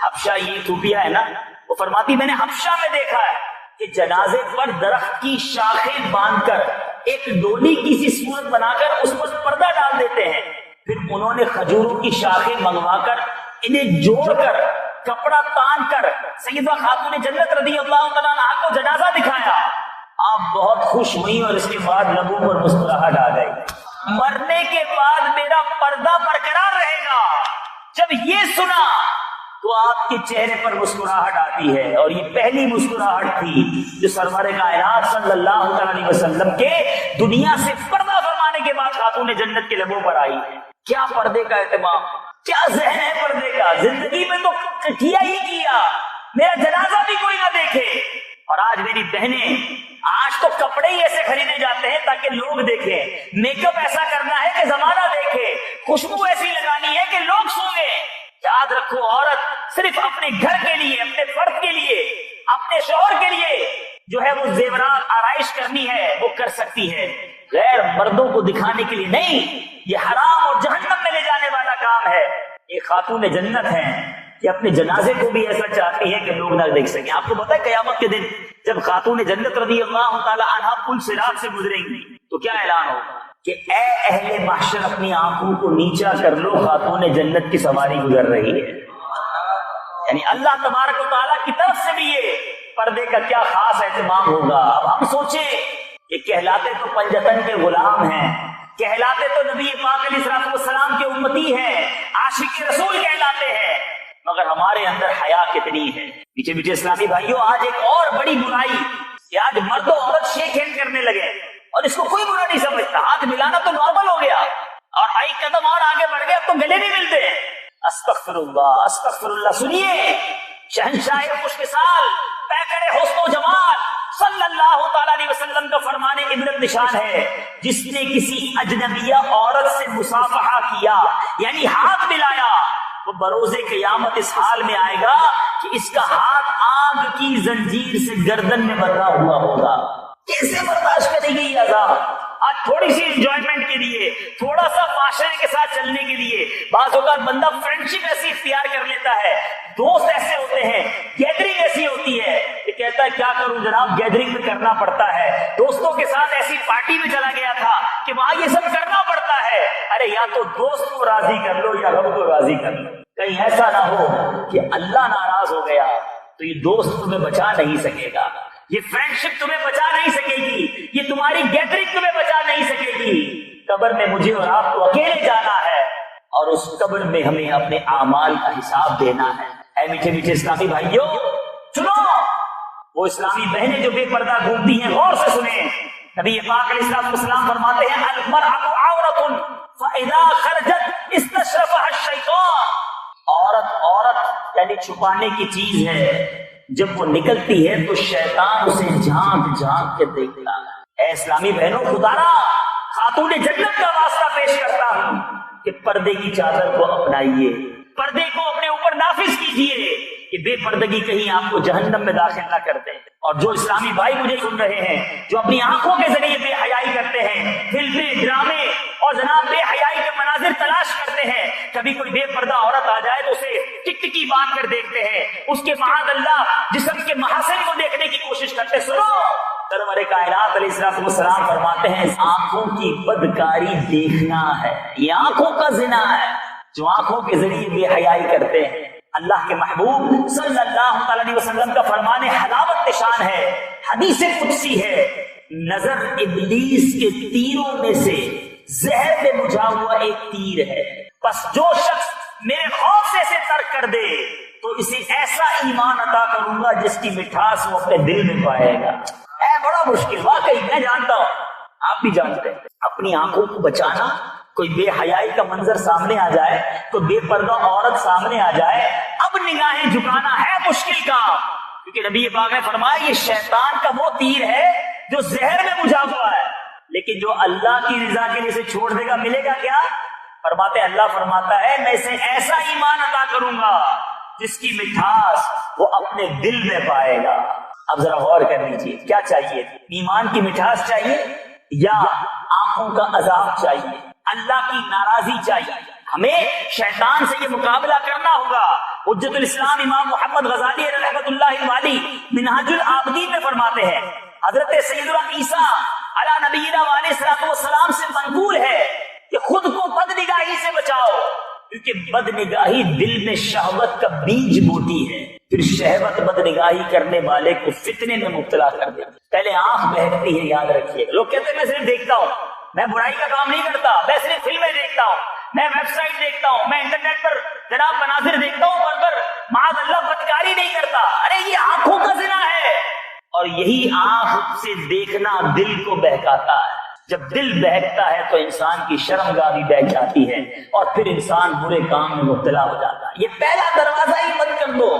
S1: حبشہ یہ ایتھوپیا ہے نا، وہ فرماتی میں نے حبشہ میں دیکھا ہے کہ جنازے پر درخت کی شاخیں باندھ کر ایک ڈولی کی سی صورت بنا کر اس پر پردہ ڈال دیتے ہیں، پھر انہوں نے کھجوروں کی شاخیں منگوا کر انہیں جوڑ کر کپڑا تان کر سیدہ خاتون جنت رضی اللہ تعالیٰ عنہا کو جنازہ دکھایا۔ آپ بہت خوش ہوئی اور اس کے بعد لبوں پر مسکراہٹ آ گئی، مرنے کے بعد میرا پردہ برقرار رہے گا۔ جب یہ سنا تو آپ کے چہرے پر مسکراہٹ آتی ہے، اور یہ پہلی مسکراہٹ تھی جو سرور کائنات صلی اللہ علیہ وسلم کے دنیا سے پردہ فرمانے کے بعد خاتون جنت کے لبوں پر آئی ہے۔ کیا پردے کا اہتمام، کیا ذہن ہے پردے کا، زندگی میں تو کیا ہی کیا، میرا جنازہ بھی کوئی نہ دیکھے۔ اور آج میری بہنیں، آج تو کپڑے ہی ایسے خریدے جاتے ہیں تاکہ لوگ دیکھیں، میک اپ ایسا کرنا ہے کہ زمانہ دیکھے، خوشبو ایسی لگانی ہے کہ لوگ سونگیں۔ یاد رکھو، عورت صرف اپنے گھر کے لیے، اپنے فرد کے لیے، اپنے شوہر کے لیے جو ہے وہ زیورات آرائش کرنی ہے وہ کر سکتی ہے، غیر مردوں کو دکھانے کے لیے نہیں۔ یہ حرام اور جہنم میں لے جانے والا کام ہے۔ ایک خاتون جنت ہے کہ اپنے جنازے کو بھی ایسا چاہتی ہے کہ لوگ نہ دیکھ سکیں۔ آپ کو پتہ ہے قیامت کے دن جب خاتون جنت رضی اللہ تعالی عنہا پل صراط سے گزریں گی تو کیا اعلان ہوگا کہ اے اہل محشر اپنی آنکھوں کو نیچا کر لو، خاتون جنت کی سواری گزر رہی ہے۔ یعنی اللہ تبارک و تعالیٰ کی طرف سے بھی یہ پردے کا کیا خاص اہتمام ہوگا۔ اب ہم سوچیں کہ کہلاتے تو پنجتن کے غلام ہیں، کہلاتے تو نبی پاک علیہ السلام کے امتی ہیں، عاشق رسول کہلاتے ہیں، مگر ہمارے اندر حیا کتنی ہے۔ پیچھے پیچھے اسلامی بھائیوں، آج ایک اور بڑی برائی کہ آج مرد و عورت شیک ہینڈ کرنے لگے اور اس کو کوئی برا نہیں سمجھتا، ہاتھ ملانا تو نارمل ہو گیا، اور ایک قدم اور آگے بڑھ گئے اب تو گلے نہیں ملتے۔ استغفر اللہ، استغفر اللہ۔ سنیے، شہنشاہ خوش مثال، پیکر حسن و جمال صلی اللہ تعالی علیہ وسلم کا فرمان عبرت نشان ہے، جس نے کسی اجنبیہ عورت سے مصافحہ کیا یعنی ہاتھ ملایا، وہ بروز قیامت اس حال میں آئے گا کہ اس کا ہاتھ آگ کی زنجیر سے گردن میں بندھا ہوا ہوگا۔ کیسے برداشت کرے گی یہ عذاب؟ آج تھوڑی سی انجوائمنٹ کے لیے، تھوڑا سا معاشرے کے ساتھ چلنے کے لیے بعض اوقات بندہ فرینڈشپ ایسی اختیار کر لیتا ہے، دوست ایسے ہوتے ہیں، گیدرنگ ایسی ہوتی ہے کہ کہتا ہے کیا کروں جناب، گیدرنگ میں کرنا پڑتا ہے، دوستوں کے ساتھ ایسی پارٹی میں چلا گیا تھا کہ وہاں یہ سب کرنا پڑتا ہے۔ ارے یا تو دوست کو راضی کر لو یا رب کو راضی کر لو، کہیں ایسا نہ ہو کہ اللہ ناراض ہو گیا تو یہ دوست تمہیں بچا نہیں سکے گا، یہ فرینڈشپ تمہیں بچا نہیں سکے گی، یہ تمہاری گیدرنگ تمہیں بچا نہیں سکے گی۔ قبر میں مجھے اور آپ کو اکیلے جانا ہے، اور اس قبر میں ہمیں اپنے اعمال کا حساب دینا ہے۔ اے میٹھے میٹھے اسلامی بھائیوں، سنو، وہ اسلامی بہنیں جو بے پردہ گھومتی ہیں غور سے سنیں۔ نبی پاک علیہ السلام فرماتے ہیں المرأۃ عورۃ فاذا خرجت استشرفها الشیطان۔ عورت یعنی چھپانے کی چیز ہے، جب وہ نکلتی ہے تو شیطان اسے جھانک جھانک کے دیکھتا ہے۔ اے اسلامی بہنوں، خدا را خاتون جنت کا واسطہ پیش کرتا ہوں کہ پردے کی چادر کو اپنائیے، پردے کو اپنے اوپر نافذ کیجیے کہ بے پردگی کہیں آپ کو جہنم میں داخل نہ کر دے۔ اور جو اسلامی بھائی مجھے سن رہے ہیں جو اپنی آنکھوں کے ذریعے بے حیائی کرتے ہیں، فلمیں، ڈرامے اور جناب بے حیائی کے مناظر تلاش کرتے ہیں، کبھی کوئی بے پردہ عورت آ جائے تو اسے ٹکٹکی باندھ کر دیکھتے ہیں، اس کے معاذ اللہ جسم کے محاسن کو دیکھنے کی کوشش کرتے ہیں۔ سنو، سرور کائنات علیہ السلام فرماتے ہیں آنکھوں کی بدکاری دیکھنا ہے، یہ آنکھوں کا زنا ہے۔ جو آنکھوں کے ذریعے بے حیائی کرتے ہیں، اللہ کے محبوب صلی اللہ علیہ وسلم کا فرمان حلاوت نشان ہے، حدیث قدسی ہے،
S3: نظر ابلیس کے تیروں میں سے زہر میں بجھا ہوا ایک تیر ہے، بس جو شخص میرے خوف سے اسے ترک کر دے تو اسے ایسا ایمان عطا کروں گا جس کی مٹھاس وہ اپنے دل میں پائے گا۔ اے بڑا مشکل، واقعی میں جانتا ہوں، آپ بھی جانتے ہیں، اپنی آنکھوں کو بچانا۔ کوئی بے حیائی کا منظر سامنے آ جائے، کوئی بے پردہ عورت سامنے آ جائے، اب نگاہیں جھکانا ہے مشکل کام، کیونکہ نبی پاک نے فرمایا یہ شیطان کا وہ تیر ہے جو زہر میں بجھا ہوا ہے، لیکن جو اللہ کی رضا کے لیے اسے چھوڑ دے گا ملے گا کیا؟ فرماتے اللہ فرماتا ہے میں اسے ایسا ایمان عطا کروں گا جس کی مٹھاس وہ اپنے دل میں پائے گا۔ اب ذرا غور کر لیجیے، کیا چاہیے؟ ایمان کی مٹھاس چاہیے یا آنکھوں کا عذاب چاہیے؟ اللہ کی ناراضی چاہیے؟ ہمیں شیطان سے یہ مقابلہ کرنا ہوگا۔ حجت الاسلام امام محمد غزالی رحمۃ اللہ علیہ منہاج العابدین میں فرماتے ہیں، حضرت سیدنا عیسیٰ علی نبینا علیہ السلام سے منقول ہے کہ خود کو بد نگاہی سے بچاؤ، کیونکہ بد نگاہی دل میں شہوت کا بیج بوتی ہے، پھر شہوت بد نگاہی کرنے والے کو فتنے میں مبتلا کر دے۔ پہلے آنکھ بہکتی ہے، یاد رکھیے۔ لوگ کہتے ہیں میں صرف دیکھتا ہوں، میں برائی کا کام نہیں کرتا، میں صرف فلمیں دیکھتا ہوں، میں ویب سائٹ دیکھتا ہوں، میں انٹرنیٹ پر جناب مناظر دیکھتا ہوں، پر معاذ اللہ بدکاری نہیں کرتا۔ ارے یہ آنکھوں کا زنا ہے، اور یہی آنکھ سے دیکھنا دل کو بہکاتا ہے۔ جب دل بہکتا ہے تو انسان کی شرمگاہ بھی بہک جاتی ہے اور پھر انسان برے کام میں مبتلا ہو جاتا ہے۔ یہ پہلا دروازہ ہی بند کر دو۔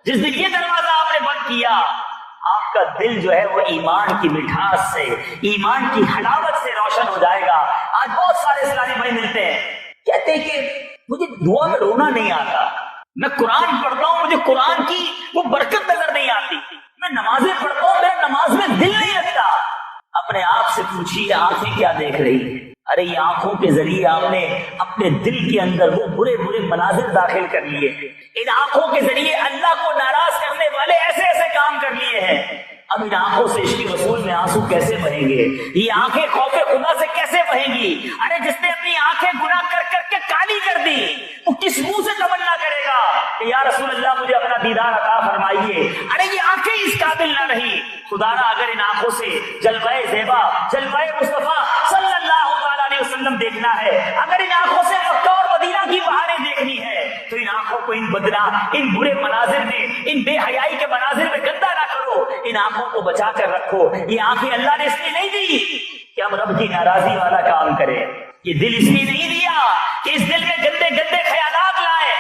S3: جس دن یہ دروازہ آپ نے بند کیا، آپ کا دل جو ہے وہ ایمان کی مٹھاس سے، ایمان کی حلاوت سے روشن ہو جائے گا۔ آج بہت سارے اسلامی بھائی ملتے ہیں، کہتے ہیں کہ مجھے دعا میں رونا نہیں آتا، میں قرآن پڑھتا ہوں مجھے قرآن کی وہ برکت نظر نہیں آتی، میں نمازیں پڑھتا ہوں میرا نماز میں دل نہیں لگتا۔ اپنے آپ سے پوچھیے آنکھیں کیا دیکھ رہی ہیں؟ ارے یہ آنکھوں کے ذریعے آپ نے اپنے دل کے اندر وہ برے برے مناظر داخل کر لیے ہیں۔ ان آنکھوں کے ذریعے اللہ کو ناراض کرنے والے ایسے ایسے کام کر لیے ہیں۔ اب ان آنکھوں سے عشق رسول میں آنسو کیسے بہیں گے؟ یہ آنکھیں خوف خدا سے کیسے بہیں گی؟ ارے جس نے اپنی آنکھیں گناہ کر کر کے کالی کر دی، وہ کس منہ سے تمنا کرے گا کہ یا رسول اللہ مجھے اپنا دیدار عطا فرمائیے؟ ارے یہ آنکھیں اس قابل نہ رہی۔ خدا را اگر ان آنکھوں سے جلوہ زیبا، جلوہ مصطفیٰ صلی اللہ علیہ وسلم دیکھنا ہے، اگر ان آنکھوں سے مکہ اور مدینہ کی بہاریں دیکھنی ہے، تو ان آنکھوں کو ان بدنا، ان برے مناظر میں، ان بے حیائی کے مناظر میں گندا نہ کرو، ان آنکھوں کو بچا کر رکھو۔ یہ آنکھیں اللہ نے اس لیے نہیں دی کہ ہم رب کی ناراضی والا کام کریں، یہ دل اس لیے نہیں دیا کہ اس دل میں گندے گندے خیالات لائے۔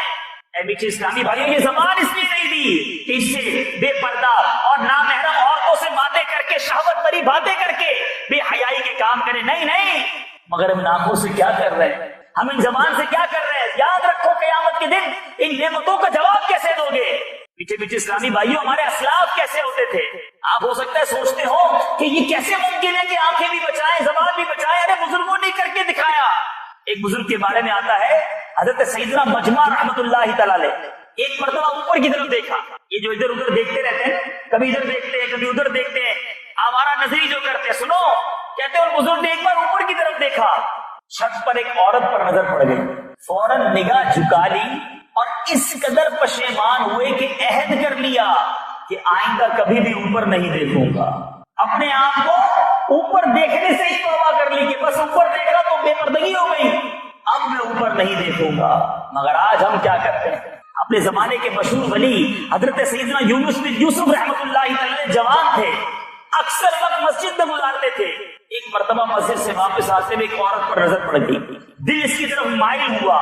S3: اے میٹھے اسلامی بھائیوں، یہ زبان اس لیے نہیں دی کہ اس سے بے پردہ اور نامحرم عورتوں سے باتیں کر کے، شہوت بھری باتیں کر کے بے حیائی کے کام کریں، نہیں نہیں، مگر ہم ان آنکھوں سے کیا کر رہے ہیں؟ ہم ان زبان سے کیا کر رہے ہیں؟ یاد رکھو قیامت کے دن ان نعمتوں کا جواب کیسے دو گے؟ پیچھے پیچھے اسلامی بھائیوں، ہمارے اسلاف کیسے ہوتے تھے؟ آپ ہو سکتا ہے سوچتے ہو کہ یہ کیسے ممکن ہے کہ آنکھیں بھی بچائیں، زبان بھی بچائیں؟ ارے بزرگوں نے کر کے دکھایا۔ ایک بزرگ کے بارے میں آتا ہے، حضرت سیدنا مجمع رحمۃ اللہ تعالی علیہ، ایک مرتبہ اوپر کی طرف دیکھا۔ یہ جو ادھر ادھر دیکھتے رہتے ہیں، کبھی ادھر دیکھتے ہیں کبھی ادھر دیکھتے ہیں، آوارہ نظری جو کرتے ہیں، سنو کہتے ہیں ان بزرگ نے ایک بار اوپر کی طرف دیکھا، چھت پر ایک عورت پر نظر پڑ گئی، فوراً نگاہ جھکا لی اور اس قدر پشیمان ہوئے کہ عہد کر لیا کہ آئندہ کبھی بھی اوپر نہیں دیکھوں گا۔ اپنے آپ کو اوپر دیکھنے سے ہی توبہ کر لی کہ بس اوپر دیکھا تو بے پردگی ہو گئی، اب میں اوپر نہیں دیکھوں گا۔ مگر آج ہم کیا کرتے ہیں؟ اپنے زمانے کے مشہور ولی حضرت سیدنا یونس بن یوسف رحمۃ اللہ علیہ جوان تھے، اکثر وقت مسجد میں گزارتے تھے۔ ایک مرتبہ مسجد سے واپس آتے ہوئے ایک عورت پر نظر پڑ گئی، دل اس کی طرف مائل ہوا،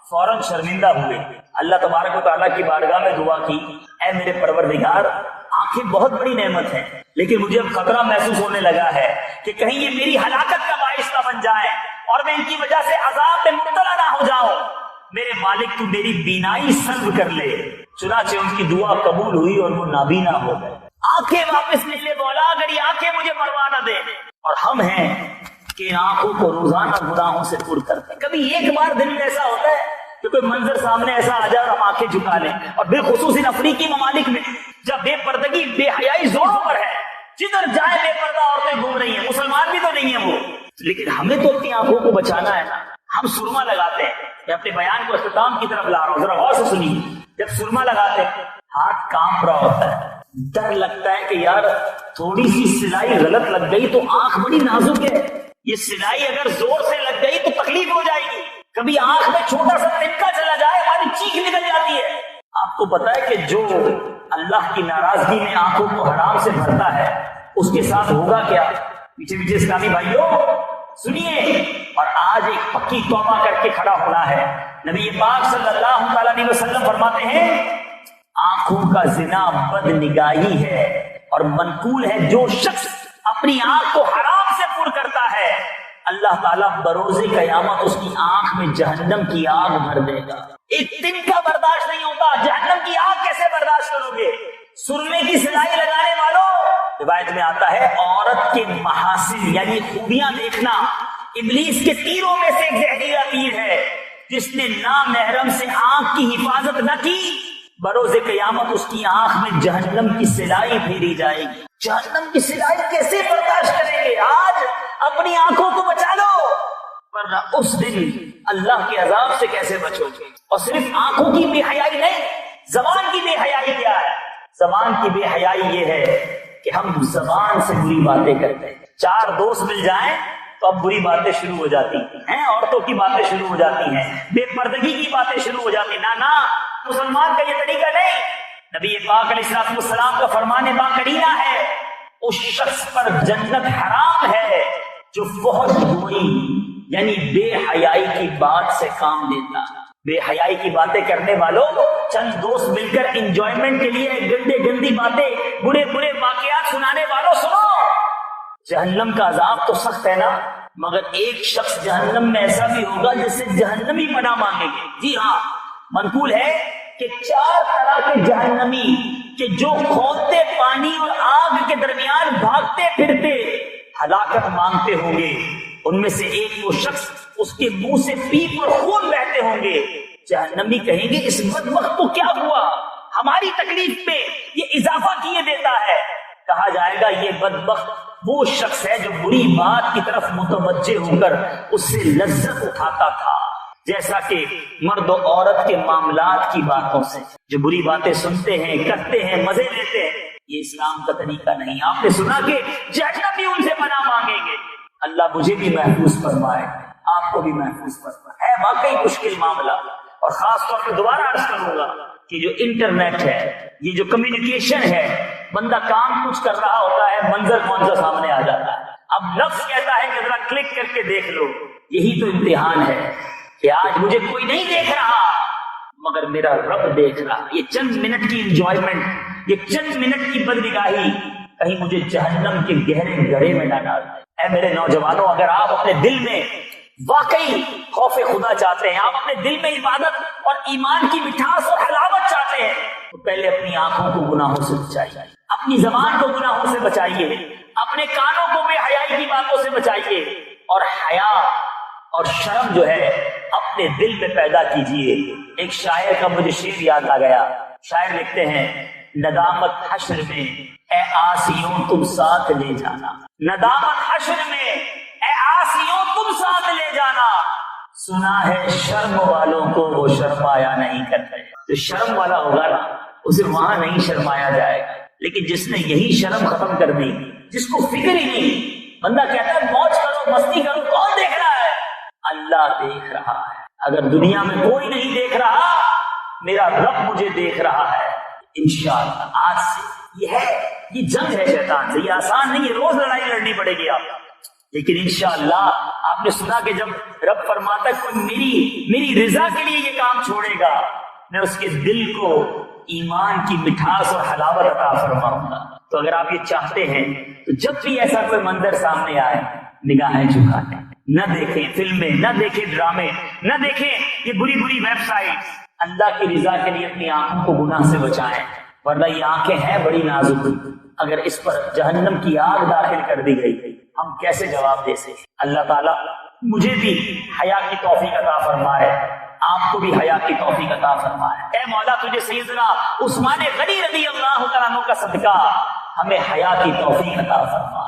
S3: فوراً شرمندہ ہوئے، اللہ تبارک و تعالیٰ کی بارگاہ میں دعا کی، اے میرے پروردگار، آنکھیں بہت بڑی نعمت ہے، لیکن مجھے اب خطرہ محسوس ہونے لگا ہے کہ کہیں یہ میری ہلاکت کا باعث نہ بن جائے اور میں ان کی وجہ سے عذاب میں مبتلا نہ ہو جاؤں۔ میرے مالک تو میری بینائی سلب کر لے۔ چنانچہ ان کی دعا قبول ہوئی اور وہ نابینا ہو گئے۔ آنکھیں واپس نکلے، مولا اگر یہ آنکھیں مجھے مروا نہ دے۔ اور ہم ہیں کہ ان آنکھوں کو روزانہ گناہوں سے پر کرتے ہیں۔ کبھی ایک بار دن میں ایسا ہوتا ہے کہ کوئی منظر سامنے ایسا آ جائے اور ہم آنکھیں جھکا لیں، اور بالخصوص ان افریقی ممالک میں جب بے پردگی بے حیائی زوروں پر ہے، جدھر جائے بے پردہ عورتیں گھوم رہی ہیں، مسلمان بھی تو نہیں ہیں وہ، لیکن ہمیں تو اپنی آنکھوں کو بچانا ہے نا۔ ہم سرما لگاتے ہیں، میں اپنے بیان کو اختتام کی طرف لا رہا ہوں، ذرا غور سے سنیے۔ جب سرما لگاتے ہیں ہاتھ کانپ رہا ہوتا ہے، ڈر لگتا ہے کہ یار
S1: تھوڑی سی سلائی غلط لگ گئی تو آنکھ بڑی نازک ہے، یہ سلائی اگر زور سے لگ گئی تو تکلیف ہو جائے گی، کبھی آنکھ میں چھوٹا سا تنکا چلا جائے ہماری چیخ نکل جاتی ہے۔ آپ کو پتا ہے کہ جو اللہ کی ناراضگی میں آنکھوں کو حرام سے بھرتا ہے اس کے ساتھ ہوگا کیا؟ پیچھے پیچھے اسلامی بھائیوں سنیے، اور آج ایک پکی توبہ کر کے کھڑا ہونا ہے۔ نبی پاک صلی اللہ تعالیٰ علیہ وسلم فرماتے ہیں آنکھوں کا زنا بد نگاہی ہے، اور منقول ہے جو شخص اپنی آنکھ کو حرام سے پر کرتا ہے اللہ تعالیٰ بروز قیامت اس کی آنکھ میں جہنم کی آگ بھر دے گا۔ ایک دن کا برداشت نہیں ہوتا، جہنم کی آگ کیسے برداشت کرو گے؟ سرمے کی سلائی لگانے والوں، روایت میں آتا ہے عورت کے محاسن یعنی خوبیاں دیکھنا ابلیس کے تیروں میں سے ایک زہریلا تیر ہے۔ جس نے نامحرم سے آنکھ کی حفاظت نہ کی بروز قیامت اس کی آنکھ میں جہنم کی سلائی پھیری جائے گی۔ جہنم کی سلائی کیسے برداشت کریں گے؟ آج اپنی آنکھوں کو بچا لو، ورنہ اس دن اللہ کے عذاب سے کیسے بچو گے؟ اور صرف آنکھوں کی بے حیائی نہیں، زبان کی بے حیائی کیا ہے؟ زبان کی بے حیائی یہ ہے کہ ہم زبان سے بری باتیں کرتے ہیں۔ چار دوست مل جائیں تو اب بری باتیں شروع ہو جاتی ہیں، عورتوں کی باتیں شروع ہو جاتی ہیں، بے پردگی کی باتیں شروع ہو جاتی ہیں۔ نہ مسلمان کا یہ طریقہ نہیں۔ نبی پاک علیہ السلام کا فرمان با کرینہ ہے اس شخص پر جنت حرام ہے جو فحش گوئی یعنی بے حیائی کی بات سے کام لیتا۔ بے حیائی کی باتیں کرنے والوں، چند دوست مل کر انجوائمنٹ کے لیے گندی باتیں، برے واقعات سنانے والوں، سنو جہنم کا عذاب تو سخت ہے نا، مگر ایک شخص جہنم میں ایسا بھی ہوگا جس سے جہنمی پناہ مانگیں گے۔ جی ہاں، منقول ہے کہ 4 طرح کے جہنمی کہ جو کھولتے پانی اور آگ کے درمیان بھاگتے پھرتے ہلاکت مانگتے ہوں گے، ان میں سے ایک وہ شخص اس کے منہ سے پیپ اور خون بہتے ہوں گے۔ جہنمی کہیں گے اس بدبخت کو کیا ہوا، ہماری تکلیف میں یہ اضافہ کیے دیتا ہے۔ کہا جائے گا یہ بدبخت وہ شخص ہے جو بری بات کی طرف متوجہ ہو کر اس سے لذت اٹھاتا تھا، جیسا کہ مرد و عورت کے معاملات کی باتوں سے جو بری باتیں سنتے ہیں، کرتے ہیں، مزے لیتے ہیں۔ یہ اسلام کا طریقہ نہیں۔ آپ نے سنا کہ جہنم بھی ان سے پناہ مانگیں گے۔ اللہ مجھے بھی محفوظ فرمائے، آپ کو بھی محفوظ فرمائے۔ ہے واقعی مشکل معاملہ، اور خاص طور پہ دوبارہ عرض کروں گا کہ جو انٹرنیٹ ہے، یہ جو کمیونیکیشن ہے، بندہ کام کچھ کر رہا ہوتا ہے، منظر کون سا سامنے آ جاتا ہے۔ اب لفظ کہتا ہے کہ ذرا کلک کر کے دیکھ لو۔ یہی تو امتحان ہے کہ آج مجھے کوئی نہیں دیکھ رہا مگر میرا رب دیکھ رہا۔ یہ چند منٹ کی انجوائمنٹ، یہ چند منٹ کی بدنگاہی کہیں مجھے جہنم کے گہرے گڑھے میں نہ ڈال دے۔ اے میرے نوجوانوں، اگر آپ اپنے دل میں واقعی خوف خدا چاہتے ہیں، آپ اپنے دل میں عبادت اور ایمان کی مٹھاس اور حلاوت چاہتے ہیں، تو پہلے اپنی آنکھوں کو گناہوں سے بچائیے، اپنی زبان کو گناہوں سے بچائیے، اپنے کانوں کو بے حیائی کی باتوں سے بچائیے، اور حیا اور شرم جو ہے اپنے دل میں پیدا کیجیے۔ ایک شاعر کا مجھے شعر یاد آ گیا۔ شاعر لکھتے ہیں ندامت حشر میں اے آسیوں تم ساتھ لے جانا، ندامت حشر میں اے آسیوں تم ساتھ لے جانا، سنا ہے شرم والوں کو وہ شرمایا نہیں کرتے۔ جو شرم والا ہوگا نا اسے وہاں نہیں شرمایا جائے گا، لیکن جس نے یہی شرم ختم کر دی، جس کو فکر ہی نہیں، بندہ کہتا ہے موج کرو، مستی کرو، کون دیکھ رہا ہے؟ اللہ دیکھ رہا ہے۔ اگر دنیا میں کوئی نہیں دیکھ رہا، میرا رب مجھے دیکھ رہا ہے۔ انشاءاللہ آج سے یہ جنگ ہے شیطان سے، یہ آسان نہیں ہے، روز لڑائی لڑنی پڑے گی آپ، لیکن انشاءاللہ آپ نے سنا کہ جب رب فرماتا ہے کوئی میری رضا کے لیے یہ کام چھوڑے گا، میں اس کے دل کو ایمان کی مٹھاس اور حلاوت عطا فرماؤں گا۔ تو اگر آپ یہ چاہتے ہیں تو جب بھی ایسا کوئی منظر سامنے آئے، نگاہیں جھکا لیں، نہ دیکھیں فلمیں، نہ دیکھیں ڈرامے، نہ دیکھیں یہ بری ویب سائٹ۔ اللہ کی رضا کے لیے اپنی آنکھوں کو گناہ سے بچائیں، ورنہ یہ آنکھیں ہیں بڑی نازک، اگر اس پر جہنم کی آگ داخل کر دی گئی ہم کیسے جواب دے سکیں؟ اللہ تعالیٰ مجھے بھی حیا کی توفیق عطا فرمائے، آپ کو بھی حیا کی توفیق عطا فرمائے۔ اے مولا تجھے سیدنا عثمان غنی رضی اللہ تعالیٰ عنہ کا صدقہ ہمیں حیا کی توفیق عطا فرما۔